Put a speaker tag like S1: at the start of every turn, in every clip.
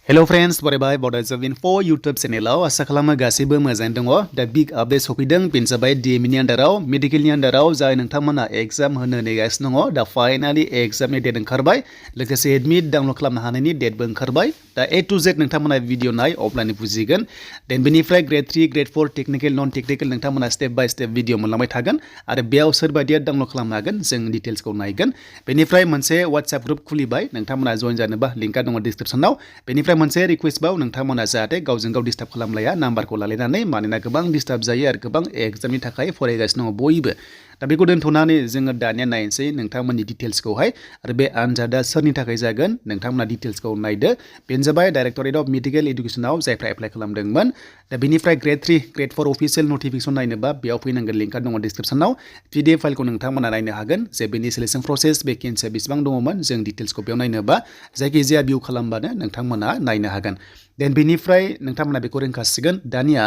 S1: Hello friends, बरायबाय Bodo info YouTube channel आसा खालामो गासैबो मोजाङै दङ दा बिग आपडेट सफैदों बेनो जाबाय DME नि आन्दाराव मेडिकेलनि आन्दाराव जाय नोंथांमोना एग्जाम होनो नेगासिनो दङ दा फाइनाली एग्जामनि डेट ओंखारबाय लोगोसे एडमिट डाउनलड खालामनो हानायनि डेटबो ओंखारबाय दा A to Z नोंथांमोना भिडिअ नाय अब्लानो बुजिगोन देन बेनिफ्राय grade 3 grade 4 technical non technical नोंथांमोना स्टेप बाय स्टेप भिडिअ मोनलांबाय थागोन आरो बेयाव सोरबायदिया डाउनलड खालामनो हागोन जों डिटेल्सखौ नायगोन बेनिफ्राय मोनसे WhatsApp ग्रुप खुलिबाय नोंथांमोना जइन जानोबा लिंकआ दङ डिसक्रिप्शनाव बेनिफ्राय मोनसे रिक्वेस्ट बाव नोंथांमोना जाहाथे गावजों गाव डिस्टार्ब खालामलाया नाम्बारखौ लालायनानै मानोना गोबां डिस्टार्ब जायो आरो गोबां एग्जामनि थाखाय फरायगासिनो दङ बयबो दा बेखौ दोनथ'नानै जोङो दानिया नायनोसै नोंथांमोननि डिटेल्सखौहाय आरो बे आनजादा सोरनि थाखाय जागोन नोंथांमोना डिटेल्सखौ नायदो बेनो जाबाय डाइरेक्टरेट अफ मेडिकेल एडुकेसनाव जायफ्रा एप्लाइ खालामदोंमोन दा बेनिफ्राय ग्रेड 3 ग्रेड 4 अफिसियेल नटिफिकेसन नायनोबा बेयाव फैनांगोन लिंकआ दङ डिसक्रिप्शनाव PDF फाइलखौ नोंथांमोना नायनो हागोन जे बेनि सिलेक्शन प्रसेस भेकेन्सिया बेसेबां दङमोन जों डिटेल्सखौ बेयाव नायनोबा जायखिजाया भिउ खालामबानो नोंथांमोना नायनो हागोन देन बेनिफ्राय नोंथांमोना बेखौ रोंखासिगोन दानिया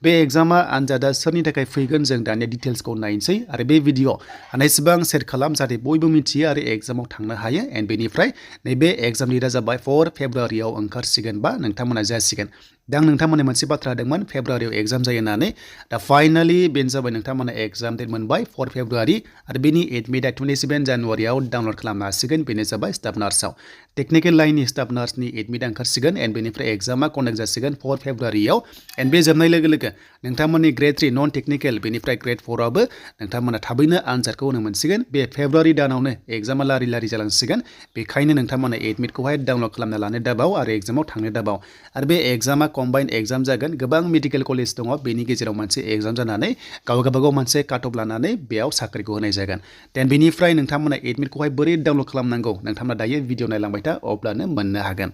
S1: बे एग्जामा आनजादा सोरनि थाखाय फैगोन जों दानिया डिटेल्सखौ नायनोसै आरो बे भिडिअ हानायसेबां शेयार खालाम जाहाथे बयबो मिथियो आरो एग्जामाव थांनो हायो एन्ड बेनिफ्राय नैबे एग्जाम डेटआ जाबाय 4 फेब्रुवारियाव ओंखारसिगोन बा नोंथांमोना जासिगोन दा आं नोंथांमोननो मोनसे बाथ्रा होदोंमोन फेब्रुवारियाव एग्जाम जायो होननानै दा फाइनाली बेनो जाबाय नोंथांमोना एग्जाम डेट मोनबाय 4 फेब्रुवारि आरो बेनि एडमिटआ 27 जानुवारियाव डाउनलड खालामनो हासिगोन बेनो जाबाय स्टाफ नार्सआव टेक्निकल लाइननि स्टाफ नार्सनि एडमिटआ ओंखारसिगोन एन्ड बेनिफ्राय एग्जामा कन्डाक्ट जासिगोन 4 फेब्रुवारियाव एन्ड बे जोबनाय लोगो लोगो नोंथांमोननि ग्रेड 3 नन टेक्निकल बेनिफ्राय ग्रेड 4 आबो नोंथांमोना थाबैनो आनजादखौ होनो मोनसिगोन बे फेब्रुवारि दानावनो एग्जामा लारि लारि जालांसिगोन बेखायनो नोंथांमोना एडमिटखौहाय डाउनलड खालामना लानो दाबाव आरो एग्जामाव थांनो दाबाव आरो बे एग्जामा कम्बाइन एग्जाम जागोन गोबां मेडिकेल कलेज दङ बेनि गेजेराव मोनसे एग्जाम जानानै गावगाबागाव मोनसे काट अफ लानानै बेयाव साख्रिखौ होनाय जागोन देन बेनिफ्राय नोंथांमोना एडमिटखौहाय बोरै डाउनलड खालामनांगौ नोंथांमोना दायो भिडिअ नायलांबाय था अब्लानो मोननो हागोन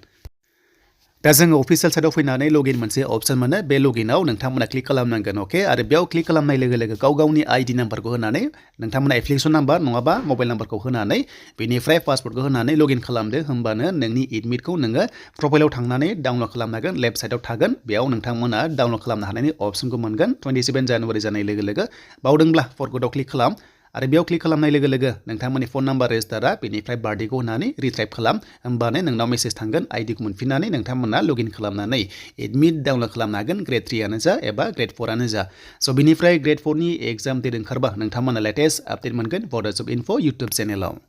S1: दा जोङो अफिसियेल साइटआव फैनानै लगिन मोनसे अप्शन मोनो बे लगिनाव नोंथांमोना क्लिक खालामनांगोन अके आरो बेयाव क्लिक खालामनाय लोगो लोगो गाव गावनि आइडि नाम्बारखौ होनानै नोंथांमोना एप्लिकेसन नाम्बार नङाबा मबाइल नाम्बारखौ होनानै बेनिफ्राय पासवर्डखौ होनानै लगइन खालामदो होमबानो नोंनि एडमिटखौ नोङो प्रफाइलाव थांनानै डाउनलड खालामनो हागोन लेफ्ट साइडआव थागोन बेयाव नोंथांमोना डाउनलड खालामनो हानायनि अप्शनखौ मोनगोन 27 जानुवारि जानाय लोगो लोगो बावदोंब्ला फरगटआव क्लिक खालाम आरो बेयाव क्लिक खालामनाय लोगो लोगो नोंथांमोननि फन नाम्बार रेजिस्टारा बेनिफ्राय बार्थडेखौ होनानै रिट्राइभ खालाम होमबानो नोंनाव मेसेज थांगोन आइडिखौ मोनफिननानै नोंथांमोना लगइन खालामनानै एडमिट डाउनलड खालामनो हागोन ग्रेड 3 आनो जा एबा ग्रेड 4 आनो जा स' बेनिफ्राय ग्रेड 4 नि एग्जाम डेट ओंखारबा नोंथांमोना लेटेस्ट आपडेट मोनगोन बड' इनफो इउटुब चेनेलाव